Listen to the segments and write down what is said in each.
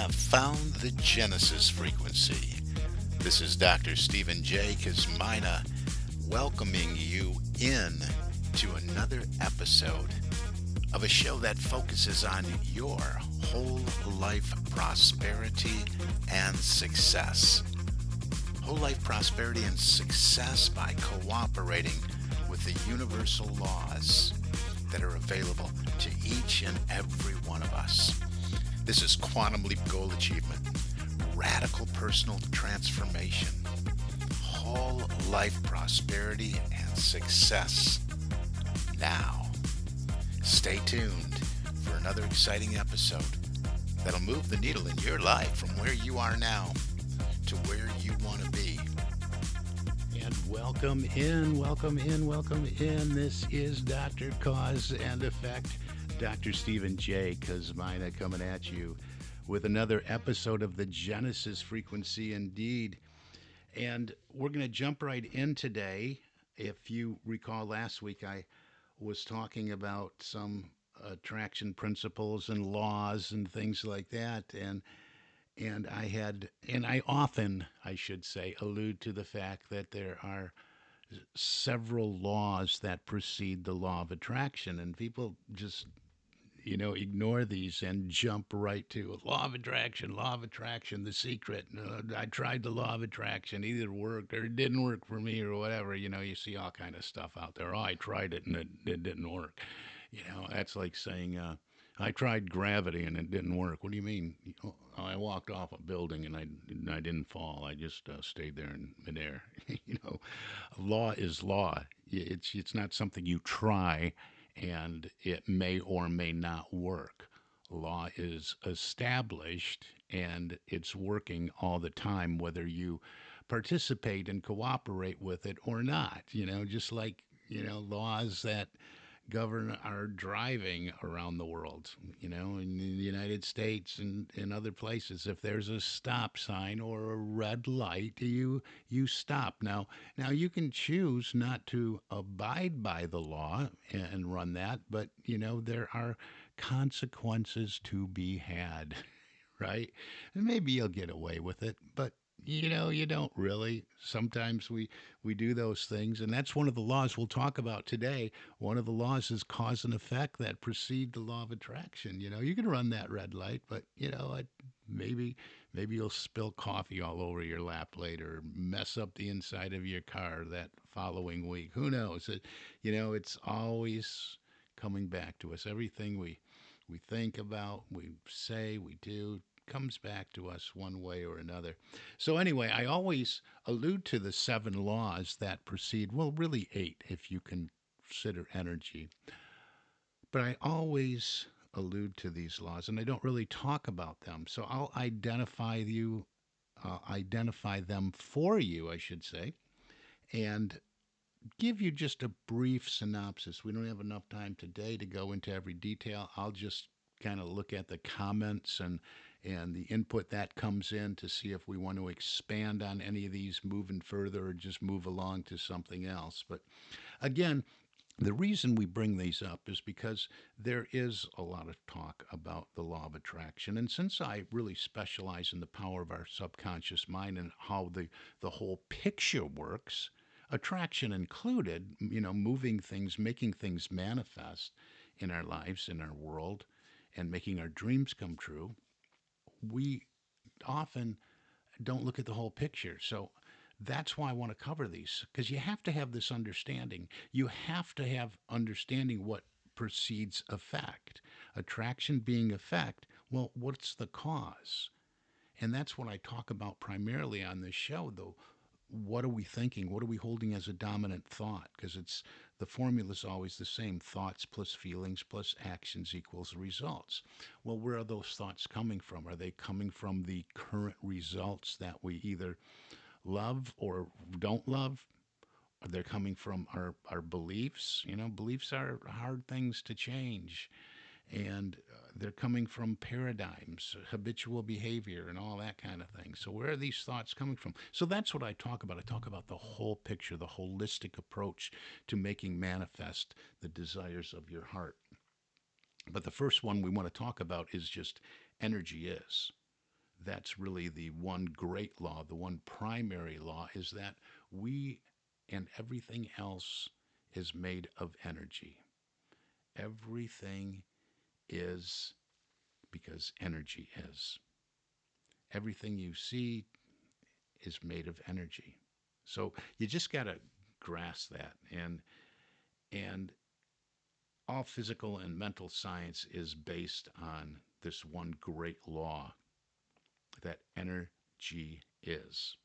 have found the Genesis frequency. This is Dr. Stephen J. Kazmina welcoming you in to another episode of a show that focuses on your whole life prosperity and success. Whole life prosperity and success by cooperating with the universal laws that are available to each and every one of us. This is Quantum Leap Goal Achievement, radical personal transformation, whole life prosperity and success. Now, stay tuned for another exciting episode that'll move the needle in your life from where you are now to where you want to be. And welcome in, welcome in, welcome in. This is Dr. Cause and Effect, Dr. Stephen J. Kazmina coming at you with another episode of the Genesis frequency indeed. And we're going to jump right in today. If you recall last week, I was talking about some attraction principles and laws and things like that. And I often, I should say, allude to the fact that there are several laws that precede the law of attraction, and people just ignore these and jump right to law of attraction, the secret. I tried the law of attraction, either worked or it didn't work for me or whatever. You see all kind of stuff out there. Oh, I tried it and it didn't work. That's like saying, I tried gravity and it didn't work. What do you mean? Oh, I walked off a building and I didn't fall. I just stayed there in midair. Law is law. It's not something you try and it may or may not work. Law is established and it's working all the time, whether you participate and cooperate with it or not. Just like, laws that govern our driving around the world, in the United States and in other places. If there's a stop sign or a red light, you stop. Now you can choose not to abide by the law and run that, but there are consequences to be had, right? And maybe you'll get away with it, but you don't really. Sometimes we do those things, and that's one of the laws we'll talk about today. One of the laws is cause and effect that precede the law of attraction. You can run that red light, but maybe maybe you'll spill coffee all over your lap later, mess up the inside of your car that following week. Who knows? It's always coming back to us. Everything we think about, we say, we do, comes back to us one way or another. So, anyway, I always allude to the seven laws that precede, well, really eight if you consider energy. But I always allude to these laws and I don't really talk about them. So, I'll identify them for you, I should say, and give you just a brief synopsis. We don't have enough time today to go into every detail. I'll just kind of look at the comments and the input that comes in to see if we want to expand on any of these moving further or just move along to something else. But again, the reason we bring these up is because there is a lot of talk about the law of attraction. And since I really specialize in the power of our subconscious mind and how the whole picture works, attraction included, moving things, making things manifest in our lives, in our world, and making our dreams come true, we often don't look at the whole picture. So that's why I want to cover these, because you have to have this understanding. You have to have understanding what precedes effect. Attraction being effect, well, what's the cause? And that's what I talk about primarily on this show, though. What are we thinking? What are we holding as a dominant thought? Because the formula is always the same: thoughts plus feelings plus actions equals results. Well, where are those thoughts coming from? Are they coming from the current results that we either love or don't love? Are they coming from our beliefs? Beliefs are hard things to change, and they're coming from paradigms, habitual behavior, and all that kind of thing. So, where are these thoughts coming from? So, that's what I talk about. I talk about the whole picture, the holistic approach to making manifest the desires of your heart. But the first one we want to talk about is just energy is. that's really the one great law, the one primary law, is that we and everything else is made of energy. Everything is because energy is. Everything you see is made of energy. So you just got to grasp that. And all physical and mental science is based on this one great law that energy is.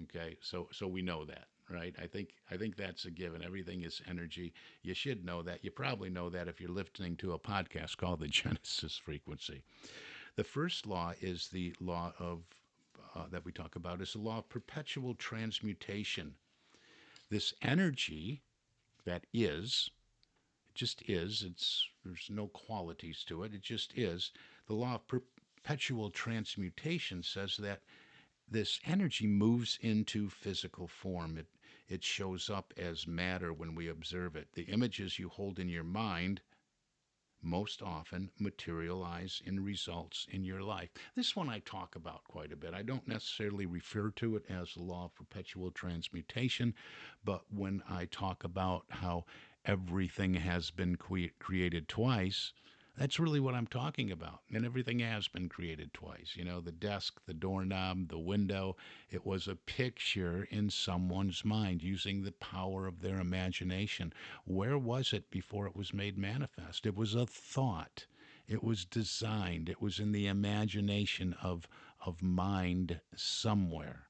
Okay, so we know that, right? I think that's a given. Everything is energy. You should know that. You probably know that if you're listening to a podcast called the Genesis Frequency. The first law is the law of that we talk about is the law of perpetual transmutation. This energy that is, it just is. There's no qualities to it. It just is. The law of perpetual transmutation says that this energy moves into physical form. It shows up as matter when we observe it. The images you hold in your mind most often materialize in results in your life. This one I talk about quite a bit. I don't necessarily refer to it as the law of perpetual transmutation, but when I talk about how everything has been created twice, that's really what I'm talking about. And everything has been created twice. You know, the desk, the doorknob, the window. It was a picture in someone's mind using the power of their imagination. Where was it before it was made manifest? It was a thought. It was designed. It was in the imagination of mind somewhere.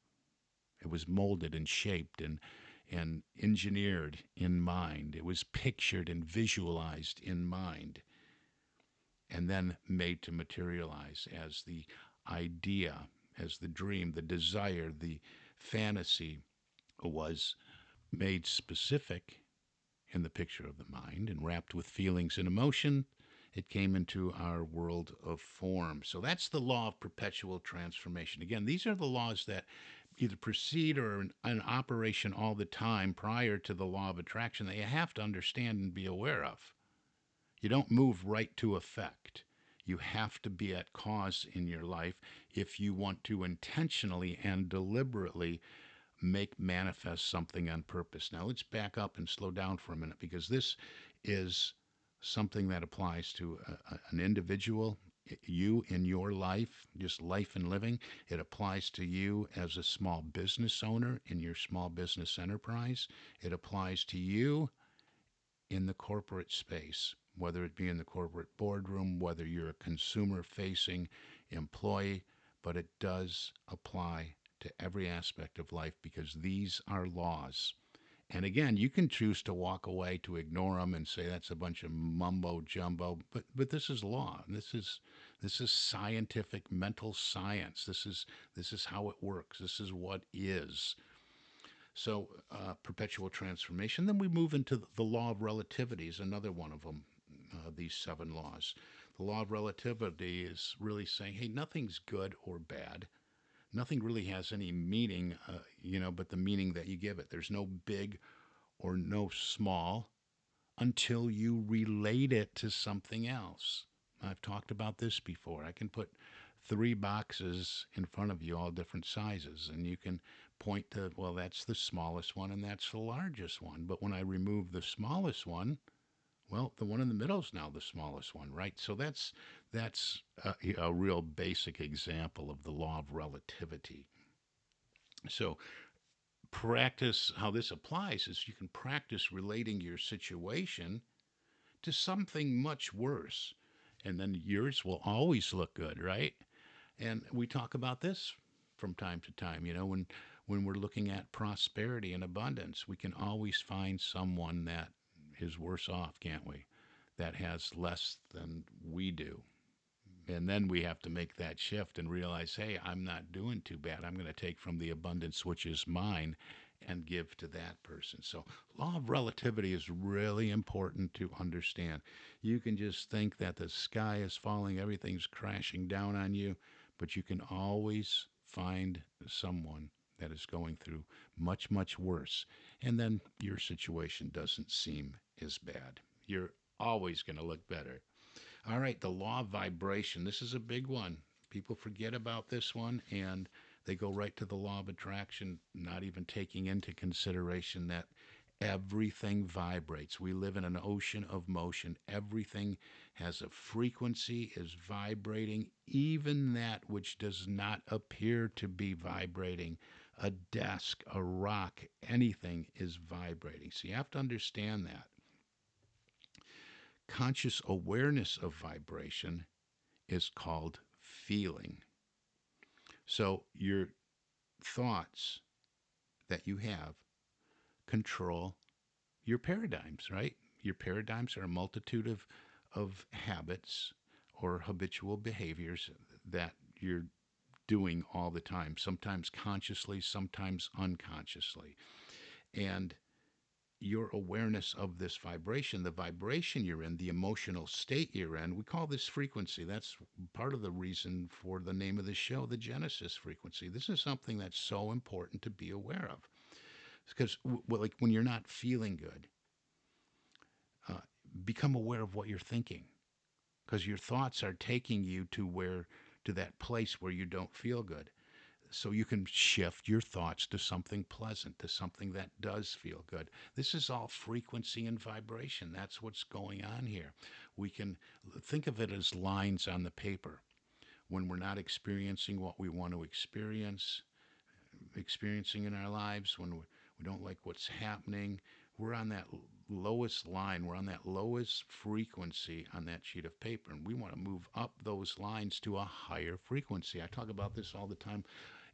It was molded and shaped and engineered in mind. It was pictured and visualized in mind and then made to materialize as the idea, as the dream, the desire, the fantasy was made specific in the picture of the mind and wrapped with feelings and emotion. It came into our world of form. So that's the law of perpetual transformation. Again, these are the laws that either precede or in operation all the time prior to the law of attraction that you have to understand and be aware of. You don't move right to effect. You have to be at cause in your life if you want to intentionally and deliberately make manifest something on purpose. Now, let's back up and slow down for a minute because this is something that applies to an individual, you in your life, just life and living. It applies to you as a small business owner in your small business enterprise. It applies to you in the corporate space, whether it be in the corporate boardroom, whether you're a consumer facing employee, but it does apply to every aspect of life because these are laws. And again, you can choose to walk away to ignore them and say that's a bunch of mumbo jumbo, but this is law. This is scientific mental science. This is how it works. This is what is. So, perpetual transformation. Then we move into the law of relativity, is another one of them, these seven laws. The law of relativity is really saying, hey, nothing's good or bad. Nothing really has any meaning, but the meaning that you give it. There's no big or no small until you relate it to something else. I've talked about this before. I can put three boxes in front of you, all different sizes, and you can point to, well, that's the smallest one and that's the largest one. But when I remove the smallest one, well, the one in the middle is now the smallest one, right? So that's a real basic example of the law of relativity. So practice how this applies is you can practice relating your situation to something much worse. And then yours will always look good, right? And we talk about this from time to time, when we're looking at prosperity and abundance, we can always find someone that is worse off, can't we? That has less than we do. And then we have to make that shift and realize, hey, I'm not doing too bad. I'm going to take from the abundance which is mine and give to that person. So, law of relativity is really important to understand. You can just think that the sky is falling, everything's crashing down on you, but you can always find someone that is going through much, much worse. And then your situation doesn't seem as bad. You're always going to look better. All right, the law of vibration. This is a big one. People forget about this one and they go right to the law of attraction, not even taking into consideration that everything vibrates. We live in an ocean of motion. Everything has a frequency, is vibrating, even that which does not appear to be vibrating. A desk, a rock, anything is vibrating. So you have to understand that. Conscious awareness of vibration is called feeling. So your thoughts that you have control your paradigms, right? Your paradigms are a multitude of habits or habitual behaviors that you're doing all the time, sometimes consciously, sometimes unconsciously. And your awareness of this vibration, the vibration you're in, the emotional state you're in, we call this frequency. That's part of the reason for the name of the show, the Genesis frequency. This is something that's so important to be aware of. Because, like, when you're not feeling good, uh, become aware of what you're thinking, because your thoughts are taking you to that place where you don't feel good. So you can shift your thoughts to something pleasant, to something that does feel good. This is all frequency and vibration. That's what's going on here. We can think of it as lines on the paper. When we're not experiencing what we want to experiencing in our lives, when we don't like what's happening, we're on that lowest line, we're on that lowest frequency on that sheet of paper, and we want to move up those lines to a higher frequency. I talk about this all the time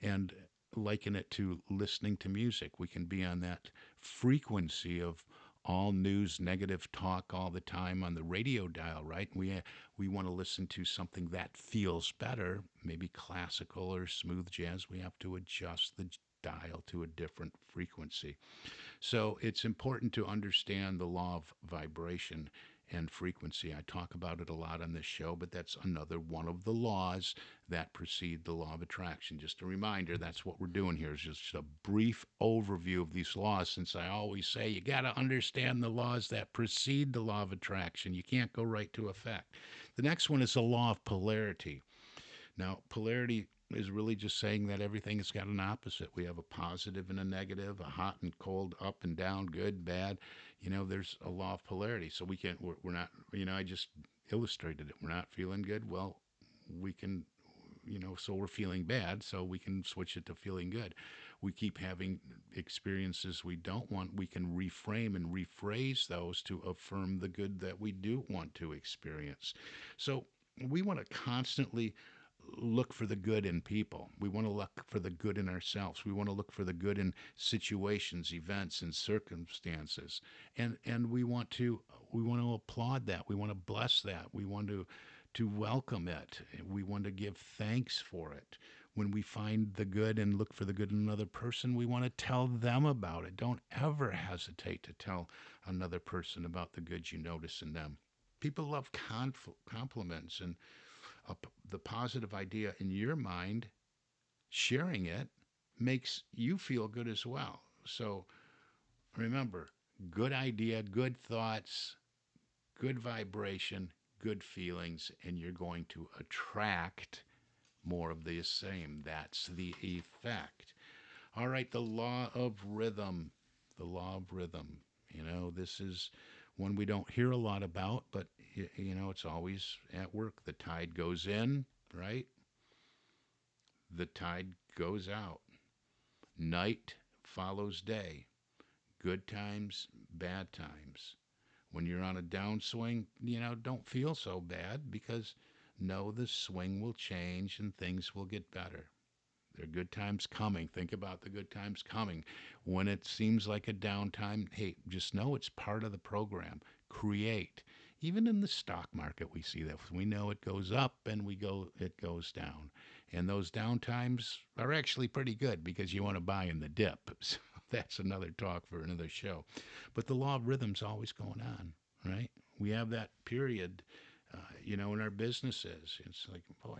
and liken it to listening to music. We can be on that frequency of all news, negative talk all the time on the radio dial, right? We want to listen to something that feels better, maybe classical or smooth jazz. We have to adjust the dial to a different frequency. So it's important to understand the law of vibration and frequency. I talk about it a lot on this show, but that's another one of the laws that precede the law of attraction. Just a reminder, that's what we're doing here, is just a brief overview of these laws, since I always say you got to understand the laws that precede the law of attraction. You can't go right to effect. The next one is the law of polarity. Now, polarity is really just saying that everything has got an opposite. We have a positive and a negative, a hot and cold, up and down, good, bad. There's a law of polarity. So we're not, I just illustrated it. We're not feeling good. Well, we can, so we're feeling bad. So we can switch it to feeling good. We keep having experiences we don't want. We can reframe and rephrase those to affirm the good that we do want to experience. So we want to constantly look for the good in people. We want to look for the good in ourselves. We want to look for the good in situations, events, and circumstances. And we want to applaud that. We want to bless that. We want to welcome it. We want to give thanks for it. When we find the good and look for the good in another person, we want to tell them about it. Don't ever hesitate to tell another person about the good you notice in them. People love compliments, and the positive idea in your mind, sharing it makes you feel good as well. So remember, good idea, good thoughts, good vibration, good feelings, and you're going to attract more of the same. That's the effect. All right, the law of rhythm. The law of rhythm. This is one we don't hear a lot about, but it's always at work. The tide goes in, right? The tide goes out. Night follows day. Good times, bad times. When you're on a downswing, don't feel so bad, because know the swing will change and things will get better. There are good times coming. Think about the good times coming. When it seems like a downtime, hey, just know it's part of the program. Create. Even in the stock market, we see that. We know it goes up and it goes down. And those downtimes are actually pretty good, because you want to buy in the dip. So that's another talk for another show. But the law of rhythm's always going on, right? We have that period, in our businesses. It's like, boy,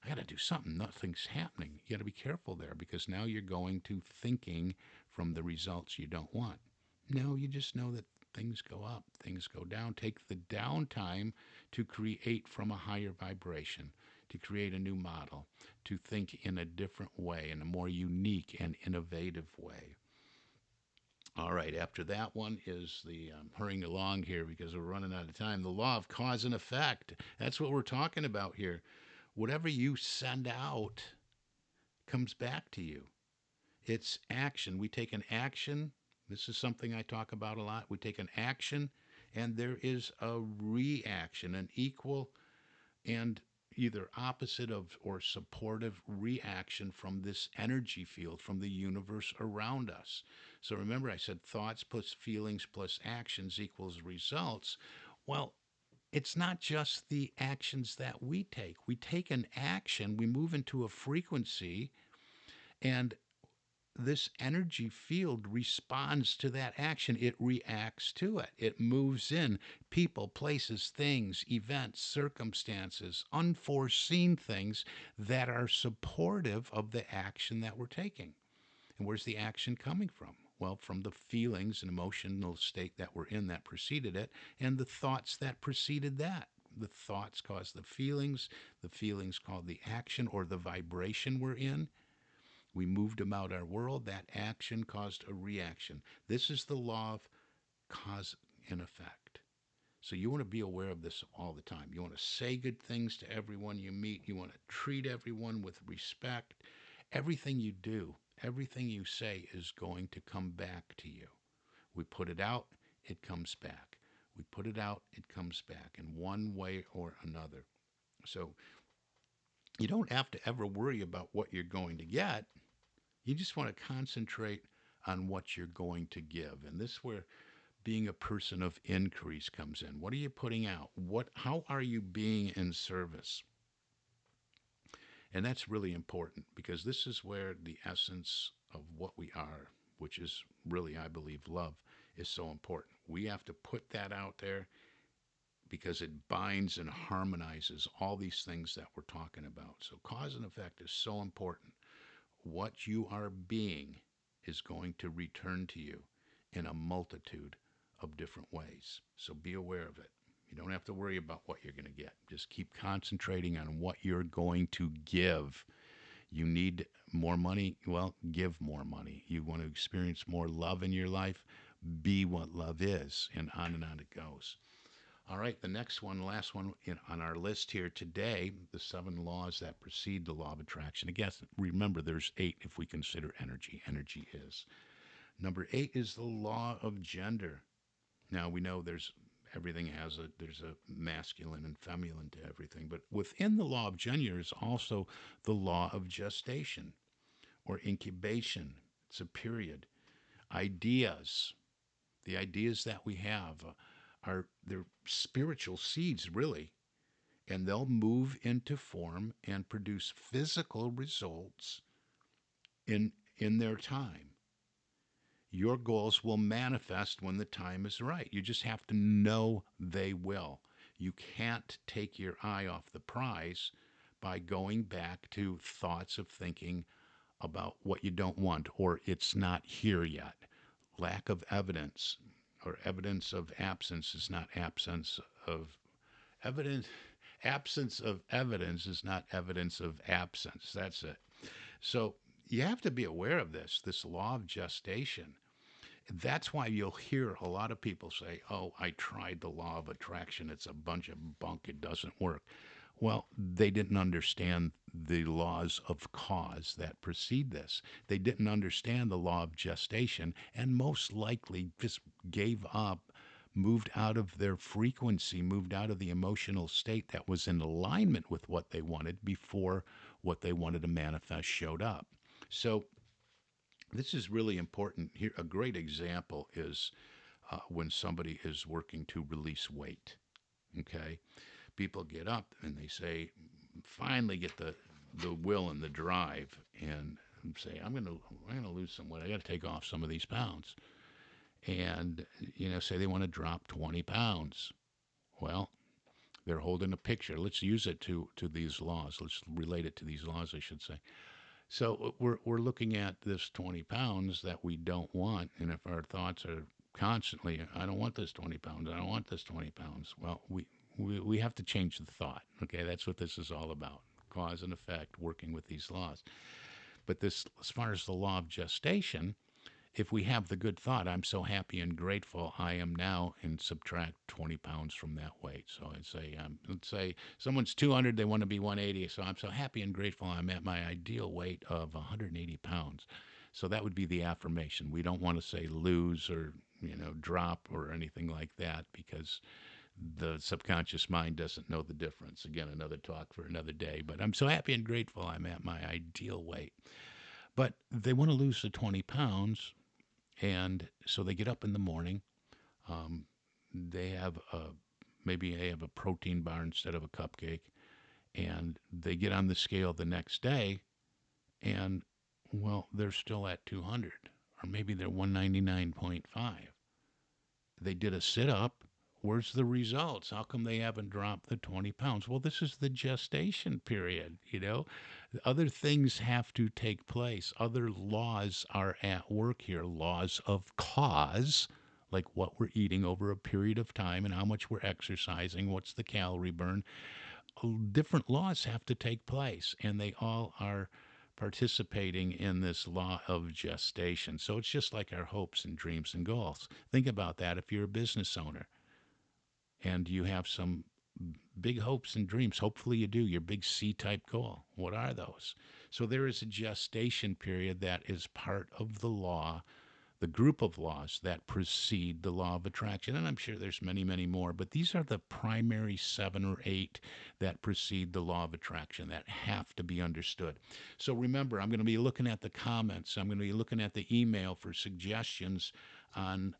I got to do something. Nothing's happening. You got to be careful there, because now you're going to thinking from the results you don't want. No, you just know that things go up, things go down. Take the downtime to create from a higher vibration. to create a new model, to think in a different way, in a more unique and innovative way. All right, after that one is hurrying along here because we're running out of time. The law of cause and effect. That's what we're talking about here. Whatever you send out comes back to you. It's action. We take an action. This is something I talk about a lot. We take an action, and there is a reaction, an equal and either opposite of or supportive reaction from this energy field, from the universe around us. So remember, I said thoughts plus feelings plus actions equals results. Well, it's not just the actions that we take. We take an action, we move into a frequency, and this energy field responds to that action. It reacts to it. It moves in people, places, things, events, circumstances, unforeseen things that are supportive of the action that we're taking. And where's the action coming from? Well, from the feelings and emotional state that we're in that preceded it, and the thoughts that preceded that. The thoughts cause the feelings cause the action or the vibration we're in. We moved about our world. That action caused a reaction. This is the law of cause and effect. So you want to be aware of this all the time. You want to say good things to everyone you meet. You want to treat everyone with respect. Everything you do, everything you say is going to come back to you. We put it out, it comes back. We put it out, it comes back in one way or another. So you don't have to ever worry about what you're going to get. You just want to concentrate on what you're going to give. And this is where being a person of increase comes in. What are you putting out? How are you being in service? And that's really important because this is where the essence of what we are, which is really, I believe, love, is so important. We have to put that out there because it binds and harmonizes all these things that we're talking about. So, cause and effect is so important. What you are being is going to return to you in a multitude of different ways. So be aware of it. You don't have to worry about what you're going to get. Just keep concentrating on what you're going to give. You need more money? Well, give more money. You want to experience more love in your life? Be what love is, and on it goes. All right, the next one, last one on our list here today, the 7 laws that precede the law of attraction. Again, remember there's 8 if we consider energy. Energy is. Number 8 is the law of gender. Now we know there's a masculine and feminine to everything, but within the law of gender is also the law of gestation or incubation. It's a period. Ideas, the ideas that we have are they're spiritual seeds really, and they'll move into form and produce physical results in their time. Your goals will manifest when the time is right. You just have to know they will. You can't take your eye off the prize by going back to thoughts of thinking about what you don't want or it's not here yet. Lack of evidence or evidence of absence is not absence of evidence. Absence of evidence is not evidence of absence. That's it. So you have to be aware of this law of gestation. That's why you'll hear a lot of people say, "Oh, I tried the law of attraction. It's a bunch of bunk. It doesn't work." Well, they didn't understand the laws of cause that precede this. They didn't understand the law of gestation and most likely just gave up, moved out of their frequency, moved out of the emotional state that was in alignment with what they wanted before what they wanted to manifest showed up. So, this is really important. Here, a great example is when somebody is working to release weight. Okay, people get up and they say, finally get the will and the drive, and say, I'm gonna lose some weight. I got to take off some of these pounds, and say they want to drop 20 pounds. Well, they're holding a picture. Let's use it to these laws. Let's relate it to these laws, I should say. So we're looking at this 20 pounds that we don't want, and if our thoughts are constantly, I don't want this 20 pounds, I don't want this 20 pounds. Well, we have to change the thought. Okay, that's what this is all about. cause and effect, working with these laws. But this, as far as the law of gestation, if we have the good thought, I'm so happy and grateful, I am now, and subtract 20 pounds from that weight. So I'd say, let's say someone's 200, they want to be 180. So I'm so happy and grateful I'm at my ideal weight of 180 pounds. So that would be the affirmation. We don't want to say lose or, drop or anything like that, because the subconscious mind doesn't know the difference. Again, another talk for another day. But I'm so happy and grateful I'm at my ideal weight. But they want to lose the 20 pounds. And so they get up in the morning. They have maybe they have a protein bar instead of a cupcake, and they get on the scale the next day, and well, they're still at 200, or maybe they're 199.5. They did a sit up. Where's the results? How come they haven't dropped the 20 pounds? Well, this is the gestation period, Other things have to take place. Other laws are at work here. Laws of cause, like what we're eating over a period of time and how much we're exercising, what's the calorie burn. Different laws have to take place, and they all are participating in this law of gestation. So it's just like our hopes and dreams and goals. Think about that if you're a business owner and you have some big hopes and dreams. Hopefully you do, your big C-type goal. What are those? So there is a gestation period that is part of the law, the group of laws that precede the law of attraction. And I'm sure there's many, many more, but these are the primary 7 or 8 that precede the law of attraction that have to be understood. So remember, I'm going to be looking at the comments. I'm going to be looking at the email for suggestions on,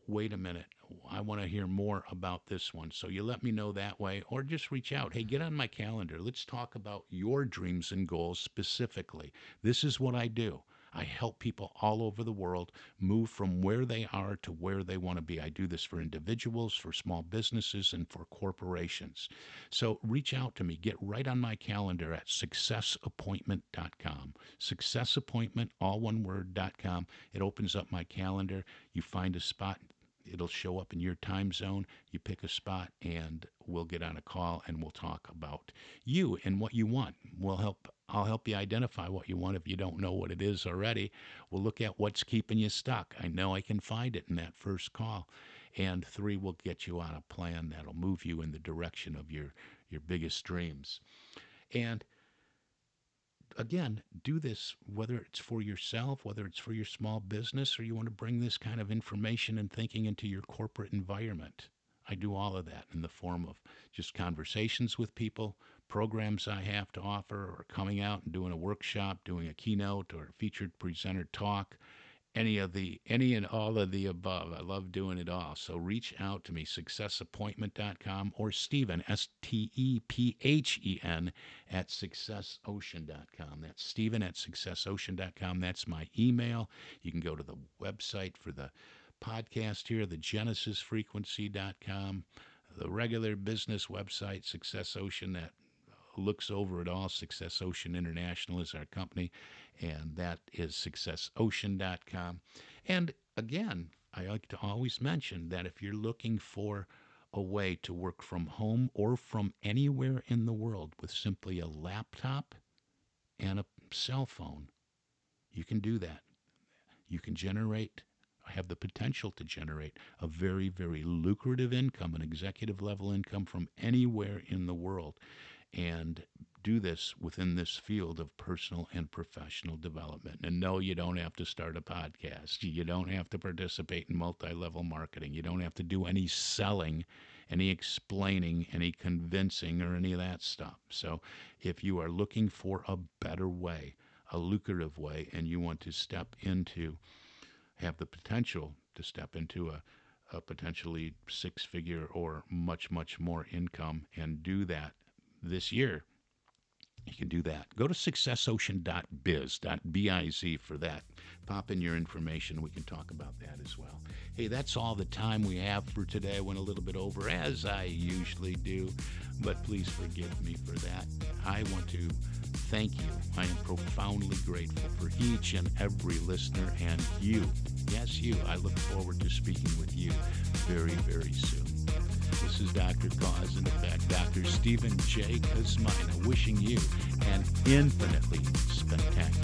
wait a minute, I want to hear more about this one. So you let me know that way, or just reach out. Hey, get on my calendar. Let's talk about your dreams and goals specifically. This is what I do. I help people all over the world move from where they are to where they want to be. I do this for individuals, for small businesses, and for corporations. So reach out to me. Get right on my calendar at successappointment.com. Successappointment, all one word.com. It opens up my calendar. You find a spot. It'll show up in your time zone. You pick a spot, and we'll get on a call, and we'll talk about you and what you want. I'll help you identify what you want if you don't know what it is already. We'll look at what's keeping you stuck. I know I can find it in that first call. And 3, we'll get you on a plan that'll move you in the direction of your biggest dreams. And again, do this whether it's for yourself, whether it's for your small business, or you want to bring this kind of information and thinking into your corporate environment. I do all of that in the form of just conversations with people, programs I have to offer, or coming out and doing a workshop, doing a keynote or a featured presenter talk. Any and all of the above. I love doing it all. So reach out to me, successappointment.com, or Stephen, STEPHEN, at successocean.com. That's Stephen at successocean.com. That's my email. You can go to the website for the podcast here, the genesisfrequency.com, the regular business website, Success Ocean, that looks over it all. Success Ocean International is our company, and that is successocean.com. And again, I like to always mention that if you're looking for a way to work from home or from anywhere in the world with simply a laptop and a cell phone, you can do that. You can have the potential to generate a very, very lucrative income, an executive level income from anywhere in the world, and do this within this field of personal and professional development. And no, you don't have to start a podcast. You don't have to participate in multi-level marketing. You don't have to do any selling, any explaining, any convincing, or any of that stuff. So if you are looking for a better way, a lucrative way, and you want to have the potential to step into a potentially 6-figure or much, much more income and do that this year, you can do that. Go to successocean.biz for that. Pop in your information. We can talk about that as well. Hey, that's all the time we have for today. I went a little bit over, as I usually do, but please forgive me for that. I want to thank you. I am profoundly grateful for each and every listener, and you. Yes, you. I look forward to speaking with you very, very soon. This is Dr. Cause and Effect, Dr. Stephen J. Kosmina, wishing you an infinitely spectacular